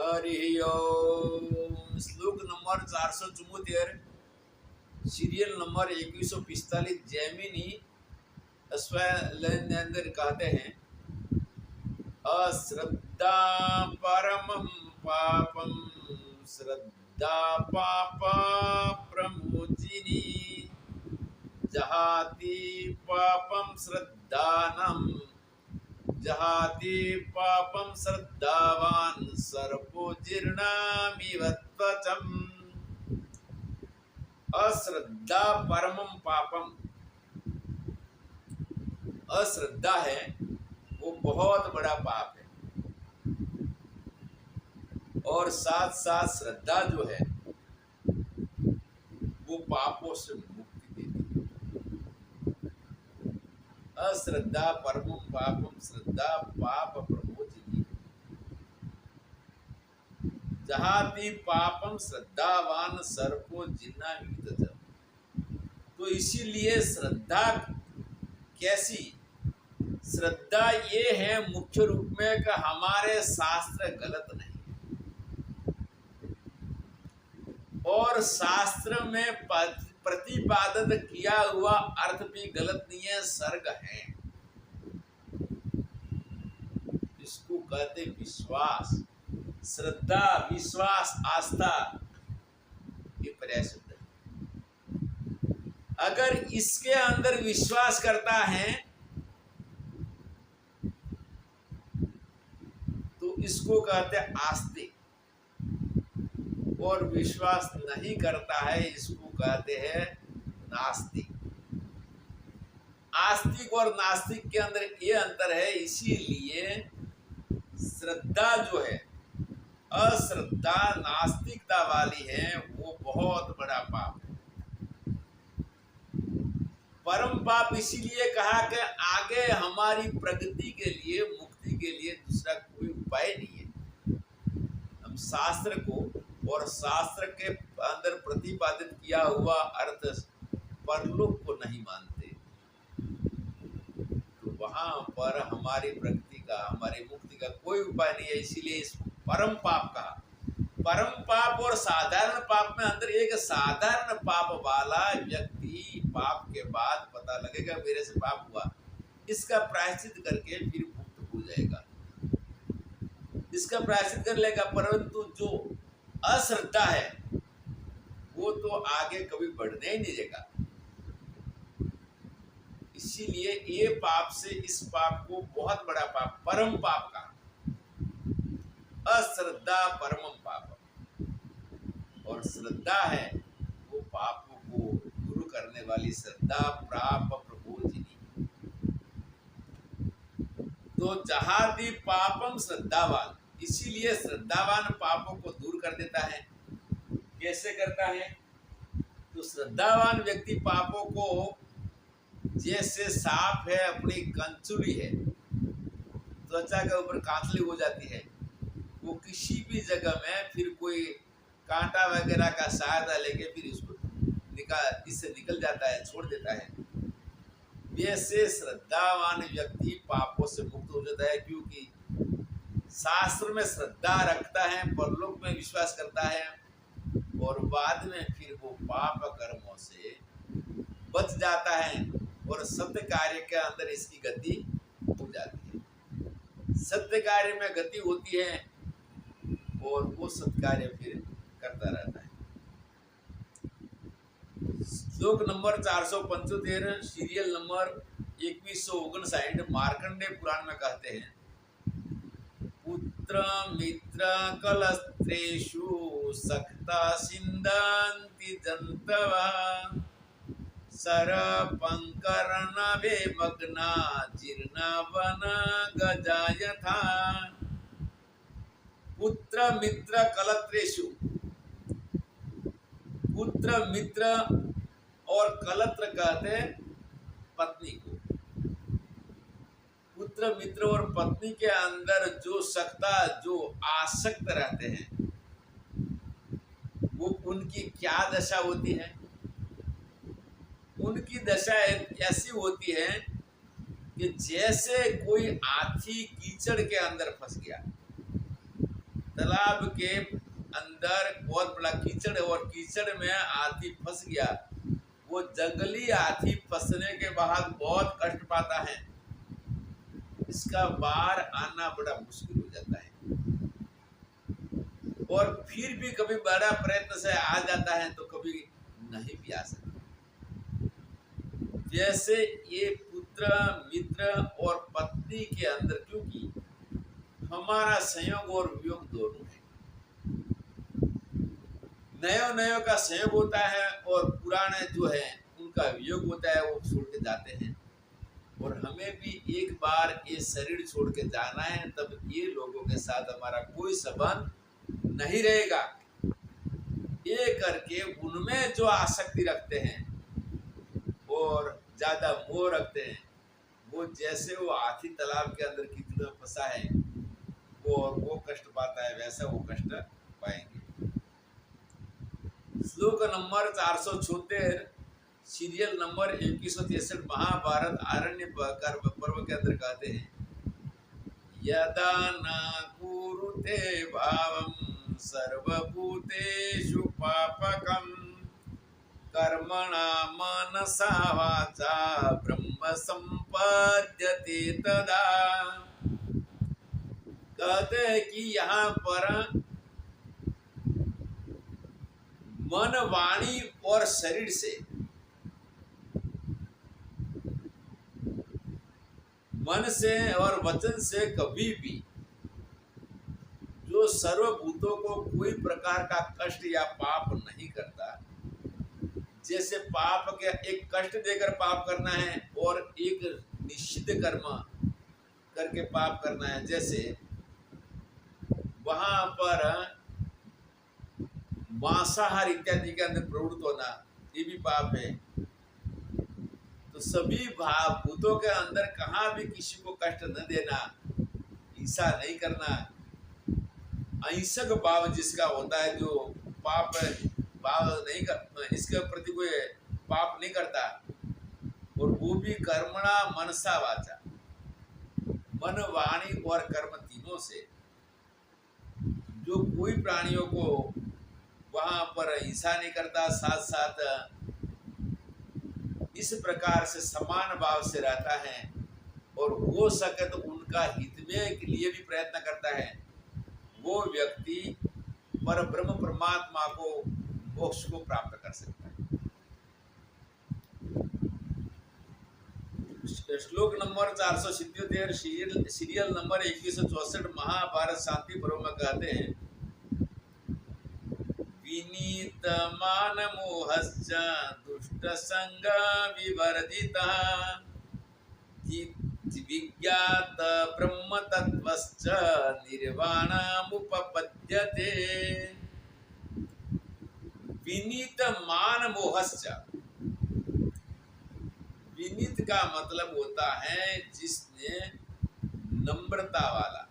हरि ओम। श्लोक number 474, serial number 2145, Jaimini अश्वैनंदर कहते हैं, अश्रद्धा परमं पापम श्रद्धा पाप प्रमोचिनी जहाति पापम श्रद्धानम जहाति पापम श्रद्धावान सर्पो जीर्णामिव त्वचम्। अश्रद्धा परमम पापम, अश्रद्धा है वो बहुत बड़ा पाप है, और साथ साथ श्रद्धा जो है वो पापों से मुक्ति देती है। अश्रद्धा परमम पापम श्रद्धा पाप प्रमोचिनी जहाति पापम श्रद्धावान सर्पो जिन्नामिव। तो इसीलिए श्रद्धा कैसी, श्रद्धा ये है मुख्य रूप में कि हमारे शास्त्र गलत नहीं, और शास्त्र में प्रतिपादित किया हुआ अर्थ भी गलत नहीं है, सर्ग है। इसको कहते विश्वास, श्रद्धा, विश्वास, आस्था, ये पर्याय शब्द है। अगर इसके अंदर विश्वास करता है तो इसको कहते हैं आस्तिक, और विश्वास नहीं करता है इसको कहते हैं नास्तिक। आस्तिक और नास्तिक के अंदर ये अंतर है। इसीलिए श्रद्धा जो है, अश्रद्धा नास्तिकता वाली है, वो बहुत बड़ा पाप है। परम पाप इसीलिए कहा कि आगे हमारी प्रगति के लिए, मुक्ति के लिए दूसरा कोई उपाय नहीं है। हम शास्त्र को और शास्त्र के अंदर प्रतिपादित किया हुआ अर्थ परलोक को नहीं मानते, तो वहां पर हमारी प्रगति का, हमारी मुक्ति का कोई उपाय नहीं है। इसीलिए इसको परम पाप कहा। परम पाप और साधारण पाप में अंदर एक, साधारण पाप वाला व्यक्ति पाप के बाद पता लगेगा मेरे से पाप हुआ, इसका प्रायश्चित करके फिर मुक्त हो जाएगा, इसका प्रायश्चित कर लेगा। परंतु जो अश्रद्धा है वो तो आगे कभी बढ़ने ही नहीं देगा। इसीलिए ये पाप से, इस पाप को बहुत बड़ा पाप, परम पाप का, अश्रद्धा परमम पाप। और श्रद्धा है वो पापों को दूर करने वाली, श्रद्धा प्राप प्रबोधिनी। तो जहाति पापम श्रद्धावान, इसीलिए श्रद्धावान पापों को दूर कर देता है। कैसे करता है? तो श्रद्धावान व्यक्ति पापों को, जैसे सांप है अपनी कंचुली है, त्वचा के ऊपर कांतली हो जाती है, वो किसी भी जगह में फिर कोई कांटा वगैरह का सहायता लेके फिर इससे निकल जाता है, छोड़ देता है। वैसे श्रद्धावान व्यक्ति पापों से मुक्त हो जाता है, क्योंकि शास्त्र में श्रद्धा रखता है, परलोक में विश्वास करता है, और बाद में फिर वो पाप कर्मों से बच जाता है, और सत्य कार्य के अंदर इसकी गति हो जाती है। सत्य कार्य में गति होती है और वो सत्कार्य फिर करता रहता है। श्लोक नंबर 475, सीरियल नंबर 2159, मार्कंडेय पुराण में कहते हैं, पुत्र मित्र कलस्त्रेषु सक्ता सिंदन्ति जन्तवः सरपंकर्णवे मग्ना जीर्णवन गजा यथा। पुत्र मित्र कलत्रेषु, पुत्र मित्र और कलत्र कहते पत्नी को। पुत्र मित्र और पत्नी के अंदर जो सकता, जो आसक्त रहते हैं, वो उनकी क्या दशा होती है? उनकी दशा ऐसी होती है कि जैसे कोई हाथी कीचड़ के अंदर फंस गया, तालाब के अंदर बहुत बड़ा कीचड़ है और कीचड़ में हाथी फंस गया। वो जंगली हाथी फंसने के बाद बहुत कष्ट पाता है, इसका बाहर आना बड़ा मुश्किल हो जाता है और फिर भी कभी बड़ा प्रयत्न से आ जाता है तो कभी नहीं भी आ सकता। जैसे ये पुत्र मित्र और पत्नी के अंदर, क्योंकि हमारा संयोग और वियोग दोनों है, नयो नयो का संयोग होता है और पुराने जो है उनका वियोग होता है, वो छोड़ के जाते हैं और हमें भी एक बार ये शरीर छोड़ के जाना है, तब ये लोगों के साथ हमारा कोई संबंध नहीं रहेगा। ये करके उनमें जो आसक्ति रखते हैं और ज्यादा मोह रखते हैं, वो जैसे वो हाथी तालाब के अंदर कीचड़ में फंसा है वो कष्ट पाता है, वैसा वो कष्ट पाएंगे। श्लोक नंबर 476 सीरियल नंबर 2163 महाभारत आरण्य पर्व के अंदर कहते हैं, यदा न कुरुते भावं सर्वभूतेषु पापकं कर्मणा मनसा वाचा ब्रह्म संपद्यते तदा। कहते हैं कि यहाँ पर मन वाणी और शरीर से, मन से और वचन से कभी भी जो सर्वभूतों को कोई प्रकार का कष्ट या पाप नहीं करता। जैसे पाप के एक कष्ट देकर पाप करना है और एक निषिद्ध कर्म करके पाप करना है, जैसे वहां पर मांसाहार इत्यादि के अंदर प्रवृत्त होना, ये भी पाप है। तो सभी भूतों के अंदर कहाँ भी किसी को कष्ट न देना, हिंसा नहीं करना, अहिंसक भाव जिसका होता है, जो पाप भाव नहीं कर, इसके प्रति कोई पाप नहीं करता, और वो भी कर्मणा मनसा वाचा, मन वाणी और कर्म तीनों से, जो कोई प्राणियों को वहां पर हिंसा नहीं करता, साथ साथ इस प्रकार से समान भाव से रहता है और हो सके तो उनका हित में के लिए भी प्रयत्न करता है, वो व्यक्ति पर ब्रह्म परमात्मा को मोक्ष को प्राप्त कर सकता है। श्लोक नंबर 477 सीरियल नंबर 2164 महाभारत शांति पर्व में कहते हैं, विनीत मान मोहश्च दुष्ट संग विवर्जिता विज्ञात ब्रह्म तत्वश्च निर्वाणमुपपद्यते। विनीत मान मोहश्च, विनीत का मतलब होता है जिसने नम्रता वाला,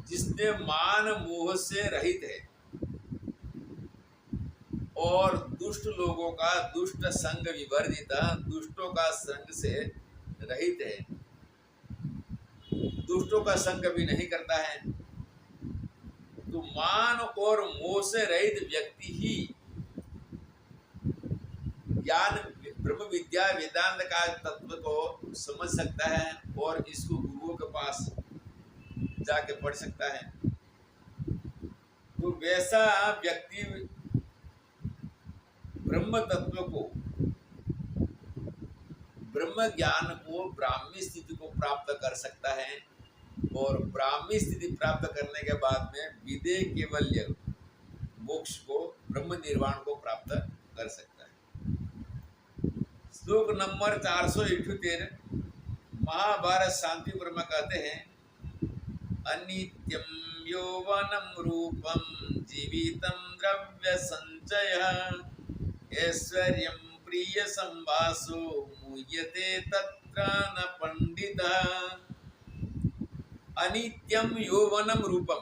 जिसने मान मोह से रहित है और दुष्ट लोगों का दुष्ट संग विवर्जित, दुष्टों का संग से रहित है, दुष्टों का संग भी नहीं करता है। तो मान और मोह से रहित व्यक्ति ही ज्ञान ब्रह्म विद्या वेदांत का तत्व को समझ सकता है और इसको गुरुओं के पास जाके पढ़ सकता है। तो वैसा व्यक्ति ब्रह्म तत्व को, ब्रह्म ज्ञान को, ब्राह्मी स्थिति को प्राप्त कर सकता है और ब्राह्मी स्थिति प्राप्त करने के बाद में विदेह केवल्य मोक्ष को, ब्रह्म निर्वाण को प्राप्त कर सकता है। श्लोक नंबर 478 महाभारत शांति पर्व में कहते हैं, अनित्यं यौवनं रूपं जीवितं द्रव्य संचयः ऐश्वर्यं प्रिय संवासो मुह्यते तत्र न पंडितः। अनित्यम यौवनम रूपम,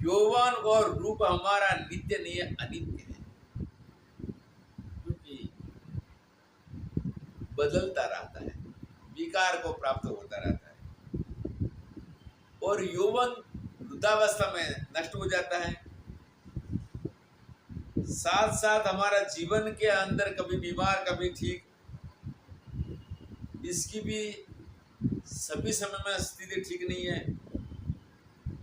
यौवन और रूप हमारा नित्य नहीं है, अनित्य है, क्योंकि बदलता रहता है, विकार को प्राप्त होता रहता है और यौवन वृद्धावस्था में नष्ट हो जाता है। साथ साथ हमारा जीवन के अंदर कभी बीमार कभी ठीक, इसकी भी सभी समय में स्थिति ठीक नहीं है।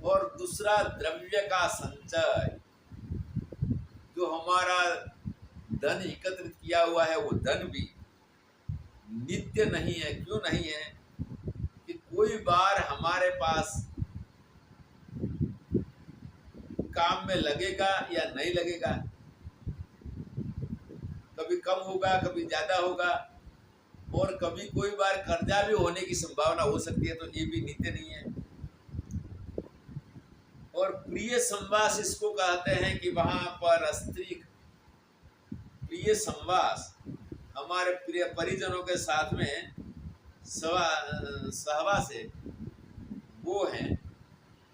और दूसरा द्रव्य का संचय, जो हमारा धन एकत्रित किया हुआ है वो धन भी नित्य नहीं है। क्यों नहीं है कि कोई बार हमारे पास काम में लगेगा या नहीं लगेगा, कभी कम होगा कभी ज्यादा होगा, और कभी कोई बार कर्जा भी होने की संभावना हो सकती है, तो ये भी नित्य नहीं है। और प्रिय संवास इसको कहते हैं कि वहां पर स्त्री प्रिय संवास हमारे प्रिय परिजनों के साथ में सहवास है वो है,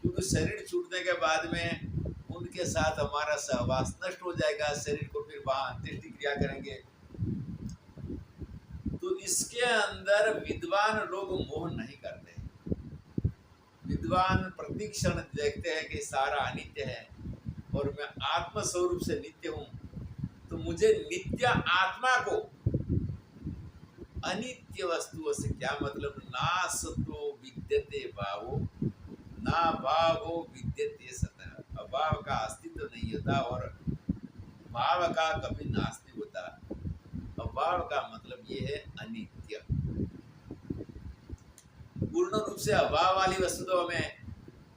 क्योंकि शरीर छूटने के बाद में उनके साथ हमारा सहवास नष्ट हो जाएगा, शरीर को फिर वहां अंत्येष्टि क्रिया करेंगे। तो इसके अंदर विद्वान लोग मोह नहीं करते। विद्वान प्रतिक्षण देखते हैं कि सारा अनित्य है और मैं आत्म स्वरूप से नित्य हूं, तो मुझे नित्य आत्मा को अनित्य वस्तुओं से क्या मतलब। ना सतो विद्यते भावो, ना भावो विद्यते सतः। अभाव का अस्तित्व नहीं होता और भाव का कभी नाश नहीं होता। अभाव का मतलब ये है अनित्य। पूर्ण रूप से अभाव वाली वस्तु तो हमें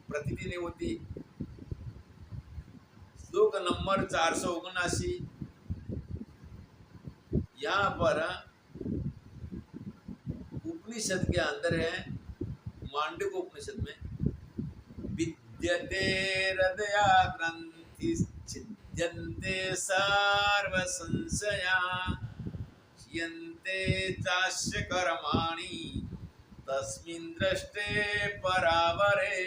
प्रतीति नहीं होती। श्लोक नंबर 479 यहाँ पर उपनिषद के अंदर है, मांडुक्य उपनिषद में, विद्यते हृदया ग्रंथि छिद्यन्ते सर्व संशया क्षीयन्ते चास्य कर्माणि तस्मिन् दृष्टे परावरे।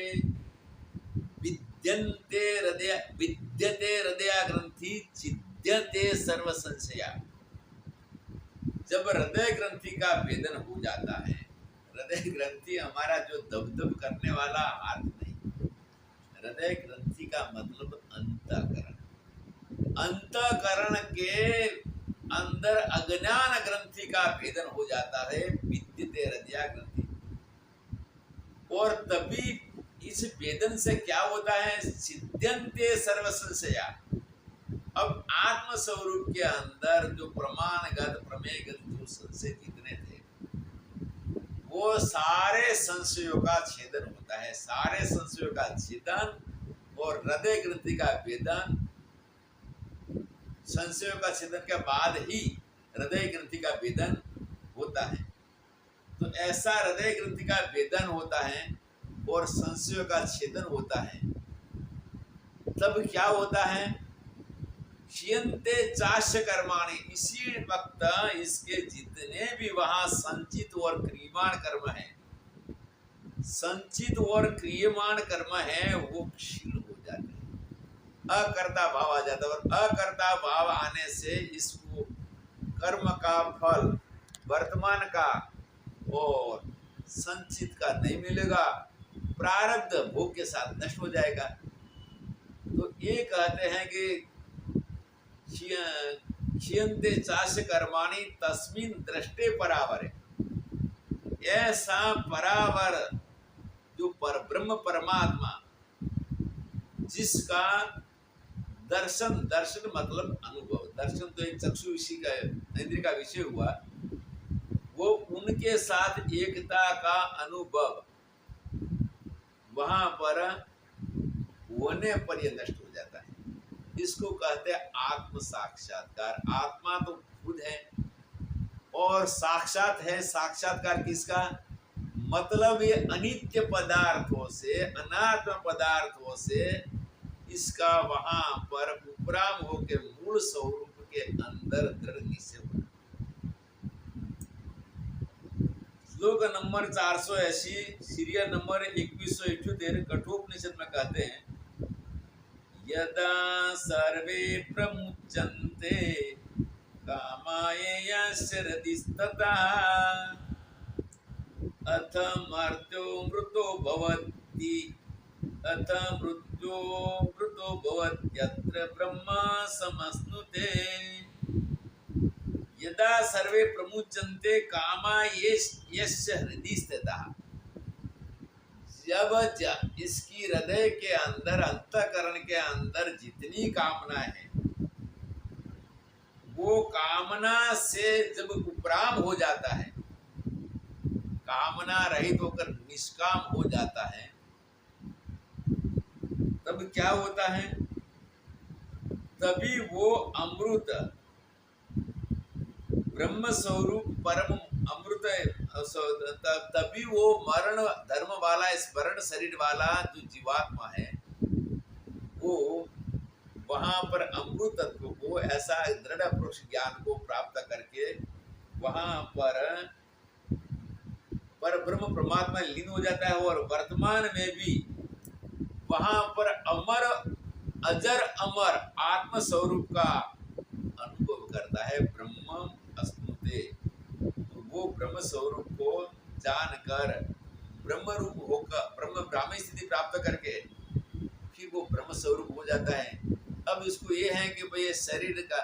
विद्यते हृदय ग्रंथि छिद्यते सर्व संशया। जब हृदय ग्रंथि का भेदन हो जाता है, हृदय ग्रंथि हमारा जो दबदब करने वाला हाथ नहीं, हृदय ग्रंथि का मतलब अंतःकरण। अंतःकरण के अंदर अज्ञान ग्रंथि का भेदन हो जाता है, विद्यते हृदय ग्रंथि। और तभी इस भेदन से क्या होता है, सिद्ध्यन्ते सर्व संशया। अब आत्म स्वरूप के अंदर जो प्रमाणगत प्रमेयगत जो संशय जितने थे, वो सारे संशयों का छेदन होता है। सारे संशयों का छेदन और हृदय ग्रंथि का भेदन, संशयों का छेदन के बाद ही हृदय ग्रंथि का भेदन होता है। तो ऐसा हृदय ग्रंथि का भेदन होता है और संशयों का छेदन होता है। तब क्या होता है, क्षीयन्ते चास्य कर्माणि। इसी वक्त इसके जितने भी वहां संचित और क्रियमाण कर्म है, संचित और क्रियमाण कर्म है, वो क्षीण हो जाते हैं। अकर्ता भाव आ जाता है और अकर्ता भाव आने से इसको कर्म का फल वर्तमान का और संचित का नहीं मिलेगा, प्रारब्ध भोग के साथ नष्ट हो जाएगा। तो ये कहते हैं कि क्षीयन्ते चास्य कर्माणि तस्मिन् दृष्टे परावरे। ऐसा परावर जो पर ब्रह्म परमात्मा, जिसका दर्शन, दर्शन मतलब अनुभव, दर्शन तो एक चक्षु विषय का इंद्रिय का विषय हुआ, वो उनके साथ एकता का अनुभव वहां पर होने पर यह नष्ट हो जाता है। इसको कहते हैं आत्म साक्षात्कार। आत्मा तो खुद है और साक्षात है। साक्षात्कार किसका मतलब, ये अनित्य पदार्थों से, अनात्म पदार्थों से इसका वहां पर उपराम होकर मूल स्वरूप के अंदर दृढ़ निश्चय होना। श्लोक नंबर 480 सीरियल नंबर 2178 कठोपनिषद में कहते हैं, यदा सर्वे प्रमुच्यन्ते कामाय यस्य हृदिस्तथा अथ मर्त्यो मृतो भवत् भवति अथ मृत्यो मृतो भवत्यत्र ब्रह्म समश्नुते यदा सर्वे प्रमुच्यन्ते कामा यस्य हृदि स्थितः जब इसकी हृदय के अंदर अंतःकरण के अंदर जितनी कामना है वो कामना से जब उपराम हो जाता है, कामना रहित होकर निष्काम हो जाता है, तब क्या होता है? तभी वो अमृत ब्रह्म स्वरूप परम अमृत तभी वो मरण धर्म वाला स्मरण शरीर वाला जो जीवात्मा है वो वहां पर अमृत तत्व को ऐसा दृढ़ पुरुष ज्ञान को प्राप्त करके वहां पर ब्रह्म परमात्मा लीन हो जाता है और वर्तमान में भी वहां पर अमर अजर अमर आत्म स्वरूप का अनुभव करता है। ब्रह्म अस्तुते, तो वो ब्रह्म स्वरूप को जानकर ब्रह्म रूप होकर ब्रह्म ब्राह्मी स्थिति प्राप्त करके फिर वो ब्रह्म स्वरूप हो जाता है। अब इसको ये है कि भाई ये शरीर का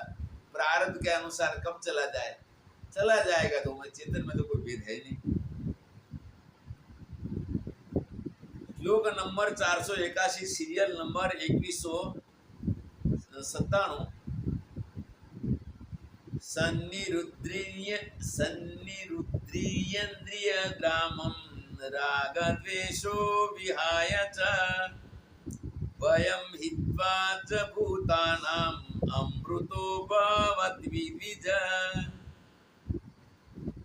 प्रारब्ध के अनुसार कब चला जाए, चला जाएगा, तो मैं चेतन में तो कोई भेद है नहीं। श्लोक नंबर 481 सीरियल नंबर 2197 सन्निरुद्रियेन्द्रिय ग्रामं रागद्वेषो विहाय च वयं हित्वा च भूतानाम् अमृतो भवद्विद्विज।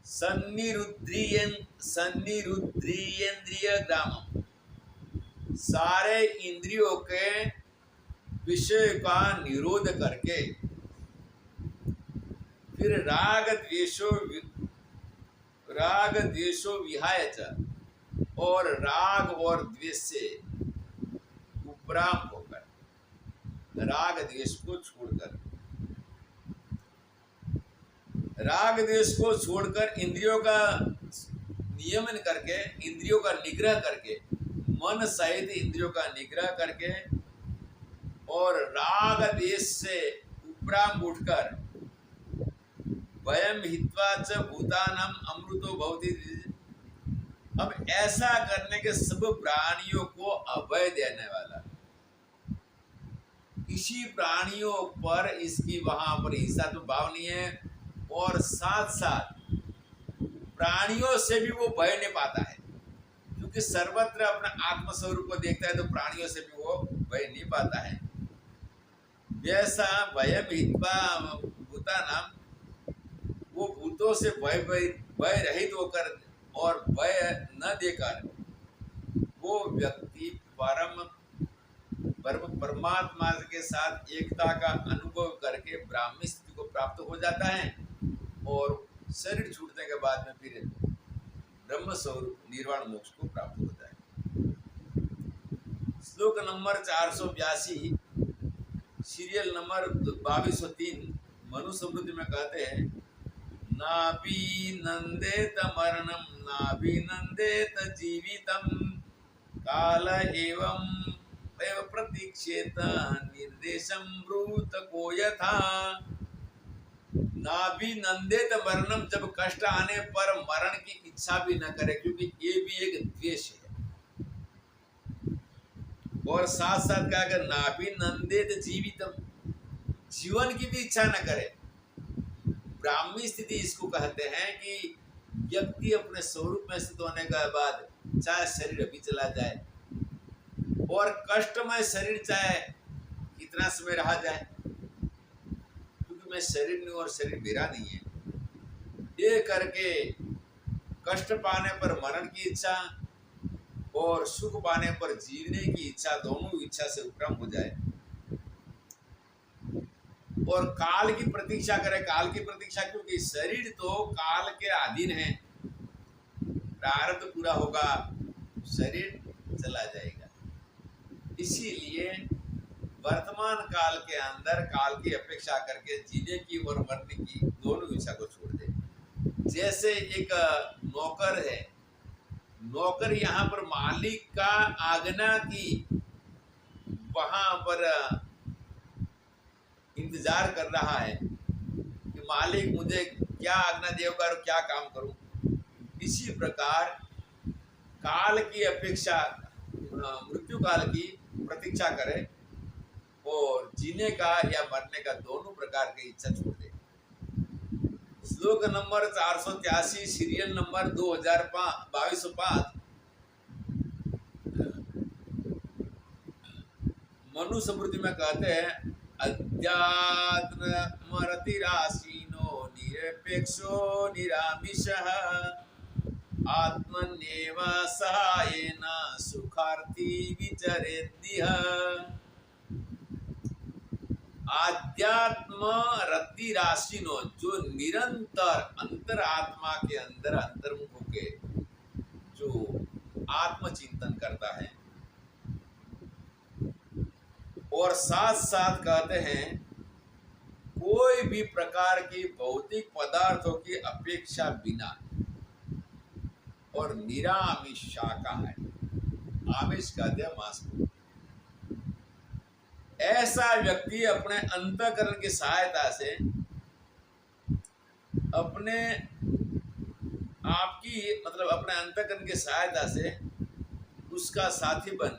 सन्निरुद्रियेन्द्रिय ग्रामम, सारे इंद्रियों के विषय का निरोध करके फिर राग द्वेषो विहाय च, और राग और द्वेष से उपराम होकर, राग द्वेष को छोड़कर इंद्रियों का नियमन करके, इंद्रियों का निग्रह करके, मन सहित इंद्रियों का निग्रह करके और राग द्वेष से उपराम उठकर वयम हित्वा च भूतानाम अमृतो भवति। अब ऐसा करने के सब प्राणियों को अभय देने वाला, किसी प्राणियों पर इसकी वहां पर हिंसा तो भाव नहीं है, और साथ साथ प्राणियों से भी वो भय नहीं पाता है, क्योंकि सर्वत्र अपना आत्म स्वरूप को देखता है, तो प्राणियों से भी वो भय नहीं पाता है। वैसा वयम हित्वा भूतानाम, वो भूतों से भय रहित होकर और भय न देकर वो व्यक्ति परमात्मा के साथ एकता का अनुभव करके ब्राह्मी स्थिति को प्राप्त हो जाता है, और शरीर छूटने के बाद में फिर ब्रह्म स्वरूप निर्वाण मोक्ष को प्राप्त होता है। श्लोक नंबर 482 सीरियल नंबर 2203 मनुस्मृति में कहते हैं, नाभिनंदेत मरणं नाभिनंदेत जीवितं काल एवं प्रतीक्षेत निर्देशं ब्रूत को यथा। नाभिनंदेत मरणम, जब कष्ट आने पर मरण की इच्छा भी न करे, क्योंकि ये भी एक द्वेष है। और साथ साथ क्या कर, नाभिनंदेत जीवितम, जीवन की भी इच्छा न करे। ब्राह्मी स्थिति इसको कहते हैं कि व्यक्ति अपने स्वरूप में स्थित होने के बाद चाहे शरीर अभी चला जाए और कष्टमय शरीर चाहे कितना समय रहा जाए, क्योंकि मैं शरीर नहीं और शरीर मेरा नहीं है, ये करके कष्ट पाने पर मरण की इच्छा और सुख पाने पर जीने की इच्छा, दोनों इच्छा से उपरम हो जाए, और काल की प्रतीक्षा करे। काल की प्रतीक्षा क्योंकि शरीर तो काल के अधीन है, प्रारब्ध पूरा होगा, शरीर चला जाएगा। इसीलिए वर्तमान काल के अंदर काल की अपेक्षा करके जीने की और मरने की दोनों इच्छा को छोड़ दे। जैसे एक नौकर है, नौकर यहाँ पर मालिक का आज्ञा की वहां पर इंतजार कर रहा है कि मालिक मुझे क्या आज्ञा देगा और क्या काम करूं। इसी प्रकार काल की अपेक्षा, मृत्यु काल की प्रतीक्षा करे और जीने का या मरने का दोनों प्रकार की इच्छा छोड़ दे। श्लोक नंबर 483, सीरियल नंबर 2205। मनुस्मृति में कहते हैं, अध्यात्मरतिरासीनो निरपेक्षो निरामिषः आत्मन्येव सहायेन सुखार्थी विचरेद्यः। आध्यात्म रति राशिनो, जो निरंतर अंतरात्मा के अंदर अंतर्मुख होके जो आत्मचिंतन करता है और साथ साथ कहते हैं कोई भी प्रकार की भौतिक पदार्थों की अपेक्षा बिना और निरामिष शाकाहारी, आमिष कहते हैं मांस को, ऐसा व्यक्ति अपने अंतःकरण की सहायता से अपने आपकी मतलब अपने अंतःकरण की सहायता से उसका साथी बन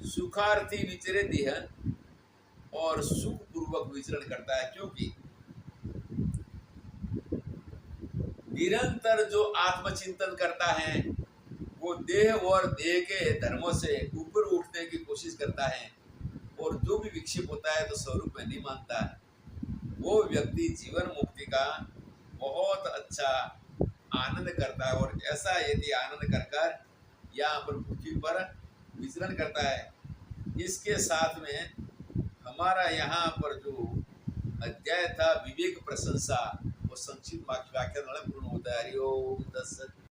सुखार्थी विचरे दिह और सुख पूर्वक विचरण करता है। क्योंकि निरंतर जो आत्मचिंतन करता है वो देह और देह के धर्मों से ऊपर उठने की कोशिश करता है और जो भी विक्षेप होता है तो स्वरूप में नहीं मानता है, वो व्यक्ति जीवन मुक्ति का बहुत अच्छा आनंद करता है। और ऐसा यदि आनंद कर यहाँ पर पृथ्वी पर विचरण करता है, इसके साथ में हमारा यहाँ पर जो अध्याय था विवेक प्रशंसा वो संक्षिप्त व्याख्यान पूर्ण होता है। हरि ओम तत्सत।